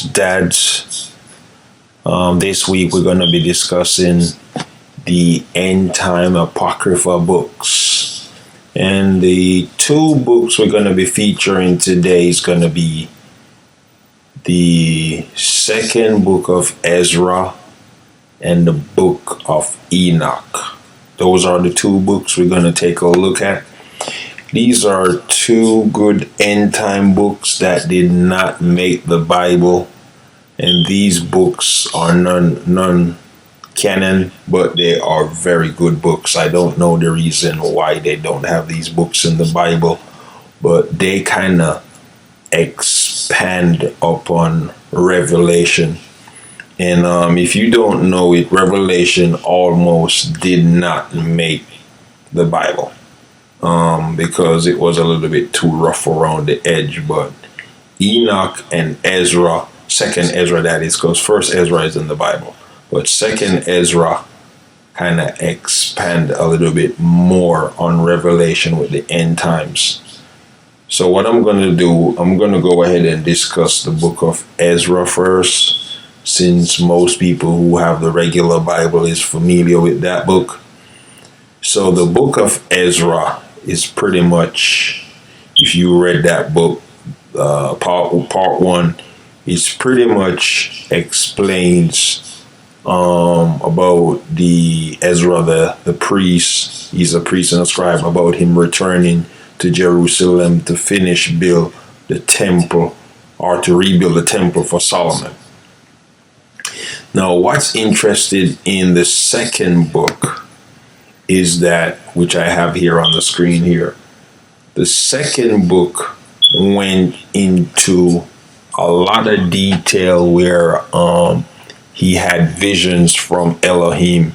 moms, dads. This week we're going to be discussing the End Time Apocrypha books. And the two books we're going to be featuring today is going to be the second book of Ezra and the book of Enoch. Those are the two books we're going to take a look at. These are two good end time books that did not make the Bible, and these books are non-canon, but they are very good books. I don't know the reason why they don't have these books in the Bible, but they kind of expand upon Revelation. And if you don't know it, Revelation almost did not make the Bible. Because it was a little bit too rough around the edge. But Enoch and Ezra, second Ezra that is, because first Ezra is in the Bible, but second Ezra kind of expand a little bit more on Revelation with the end times. So what I'm going to do, I'm going to go ahead and discuss the book of Ezra first, since most people who have the regular Bible is familiar with that book. So the book of Ezra is pretty much, if you read that book, part one, it's pretty much explains about the Ezra, the priest. He's a priest and a scribe, about him returning to Jerusalem to finish build the temple, or to rebuild the temple for Solomon. Now, what's interested in the second book is that, which I have here on the screen here, the second book went into a lot of detail where he had visions from Elohim,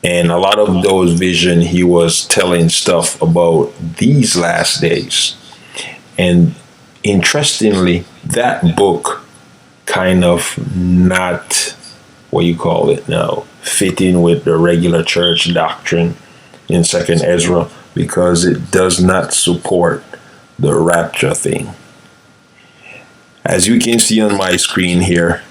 and a lot of those visions he was telling stuff about these last days. And interestingly, that book kind of not, what you call it now, fitting with the regular church doctrine in second Ezra, because it does not support the rapture thing. As you can see on my screen here,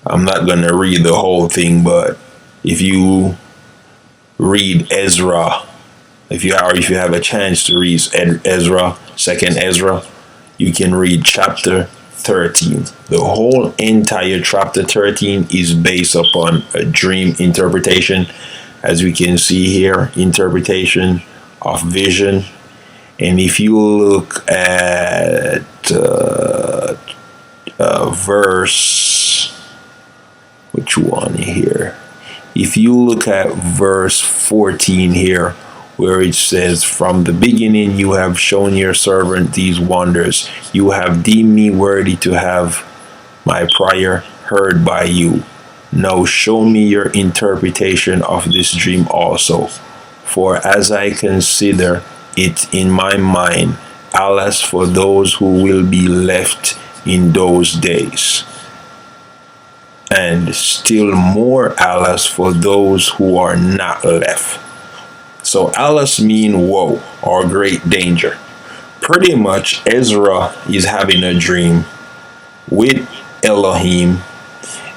I'm not going to read the whole thing, but if you read Ezra, if you have a chance to read Ezra, second Ezra, you can read chapter 13. The whole entire chapter 13 is based upon a dream interpretation. As we can see here, interpretation of vision. And if you look at verse, which one here? If you look at verse 14 here, where it says, "From the beginning you have shown your servant these wonders. You have deemed me worthy to have my prayer heard by you. Now show me your interpretation of this dream also. For as I consider it in my mind, alas for those who will be left in those days. And still more alas for those who are not left." So alas mean woe or great danger. Pretty much Ezra is having a dream with Elohim,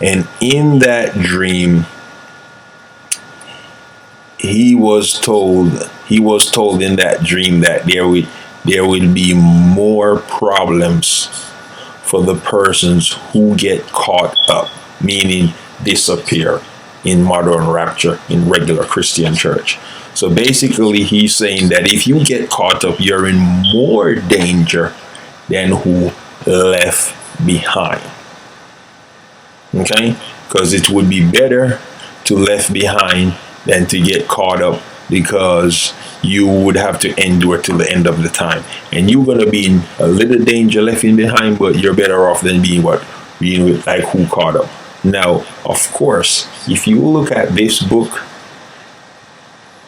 and in that dream he was told in that dream that there will be more problems for the persons who get caught up, meaning disappear in modern rapture in regular Christian church. So basically he's saying that if you get caught up, you're in more danger than who left behind. Okay? Because it would be better to left behind than to get caught up, because you would have to endure till the end of the time. And you're going to be in a little danger left in behind, but you're better off than being with like who caught up. Now, of course, if you look at this book,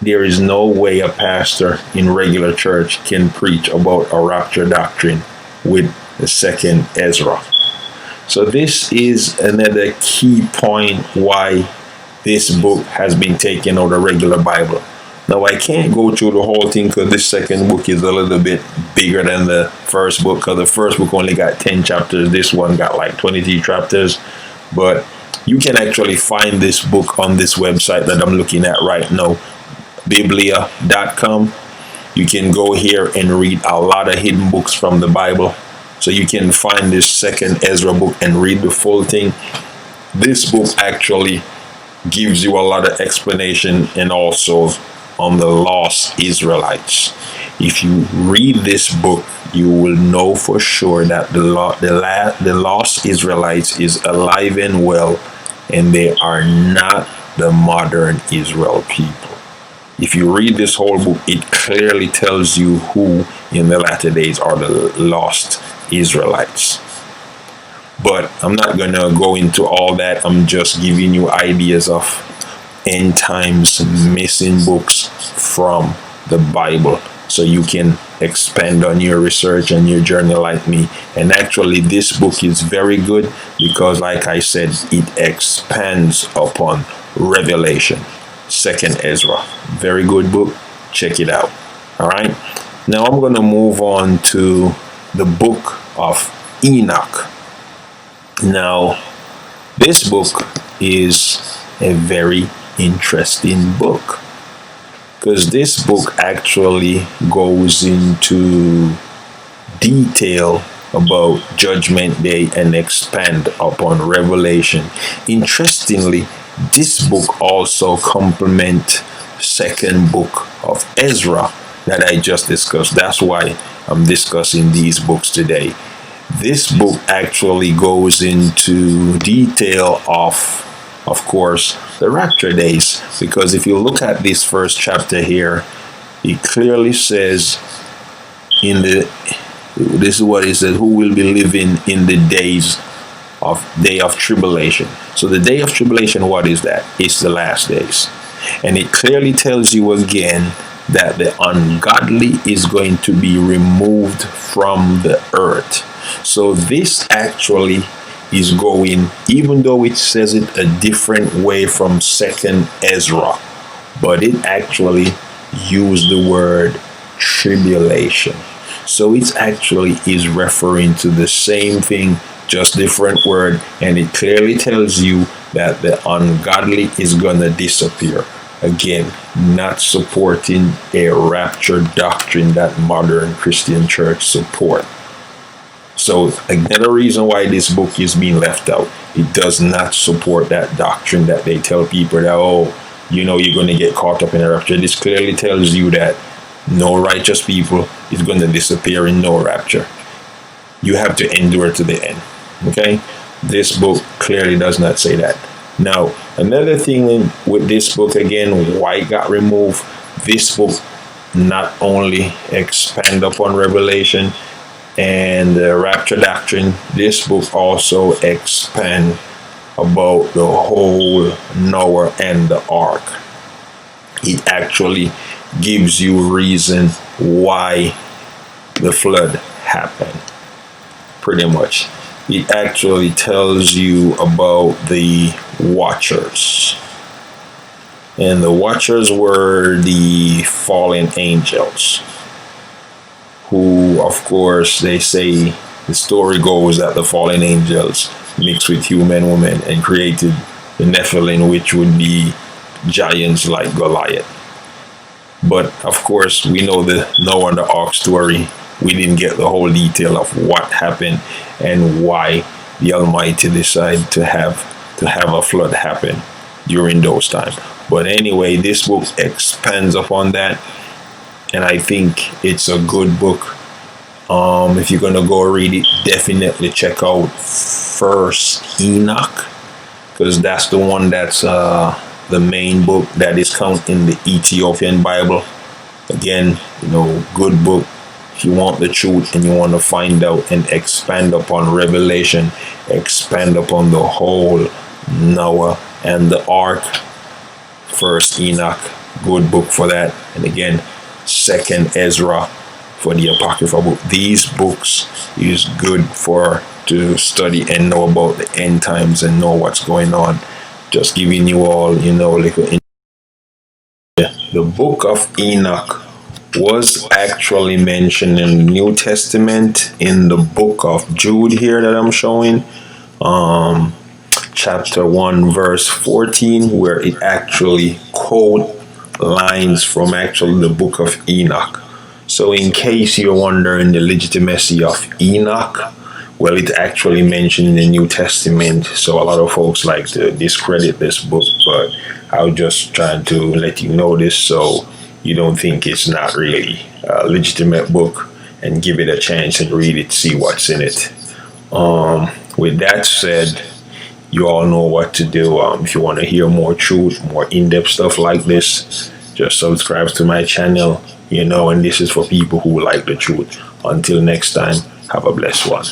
there is no way a pastor in regular church can preach about a rapture doctrine with the second Ezra. So this is another key point why this book has been taken out of the regular Bible. Now, I can't go through the whole thing because this second book is a little bit bigger than the first book, because the first book only got 10 chapters. This one got like 23 chapters. But you can actually find this book on this website that I'm looking at right now, biblia.com. You can go here and read a lot of hidden books from the Bible. So you can find this second Ezra book and read the full thing. This book actually gives you a lot of explanation, and also on the lost Israelites. If you read this book, you will know for sure that the lost Israelites is alive and well, and they are not the modern Israel people. If you read this whole book, it clearly tells you who in the latter days are the lost Israelites. But I'm not going to go into all that. I'm just giving you ideas of end times missing books from the Bible, so you can expand on your research and your journey like me. And actually, this book is very good because, like I said, it expands upon Revelation. Second Ezra. Very good book. Check it out. All right. Now I'm going to move on to the book of Enoch. Now, this book is a very interesting book, because this book actually goes into detail about Judgment Day and expand upon Revelation. Interestingly, this book also complements second book of Ezra that I just discussed. That's why I'm discussing these books today. This book actually goes into detail of course, the rapture days, because if you look at this first chapter here, it clearly says this is what it says: who will be living in the day of tribulation. So the day of tribulation, what is that? It's the last days. And it clearly tells you again that the ungodly is going to be removed from the earth. So this actually is going, even though it says it a different way from second Ezra, but it actually used the word tribulation. So it actually is referring to the same thing, just different word, and it clearly tells you that the ungodly is going to disappear. Again, not supporting a rapture doctrine that modern Christian church support. So another reason why this book is being left out, it does not support that doctrine that they tell people that, oh, you're going to get caught up in a rapture. This clearly tells you that no righteous people is going to disappear in no rapture. You have to endure to the end. Okay? This book clearly does not say that. Now, another thing with this book, again, why it got removed, this book not only expand upon Revelation and the rapture doctrine, this book also expand about the whole Noah and the ark. It actually gives you reason why the flood happened. Pretty much. It actually tells you about the watchers. And the watchers were the fallen angels, who, of course, they say, the story goes that the fallen angels mixed with human women and created the Nephilim, which would be giants like Goliath. But of course, we know the Noah and the Ark story. We didn't get the whole detail of what happened and why the Almighty decided to have a flood happen during those times. But anyway, this book expands upon that, and I think it's a good book. If you're gonna go read it, definitely check out First Enoch, because that's the one that's the main book that is counted in the Ethiopian Bible. Again, good book. If you want the truth and you want to find out and expand upon Revelation, expand upon the whole Noah and the ark, First Enoch, good book for that. And again, Second Ezra for the Apocrypha book. These books is good to study and know about the end times and know what's going on. Just giving you all, little the book of Enoch was actually mentioned in the New Testament in the book of Jude here that I'm showing, chapter 1 verse 14, where it actually quote lines from actually the book of Enoch. So in case you're wondering the legitimacy of Enoch, well, it's actually mentioned in the New Testament. So a lot of folks like to discredit this book, but I was just trying to let you know this so you don't think it's not really a legitimate book, and give it a chance and read it, see what's in it. With that said, you all know what to do. If you want to hear more truth, more in-depth stuff like this, just subscribe to my channel, and this is for people who like the truth. Until next time, have a blessed one.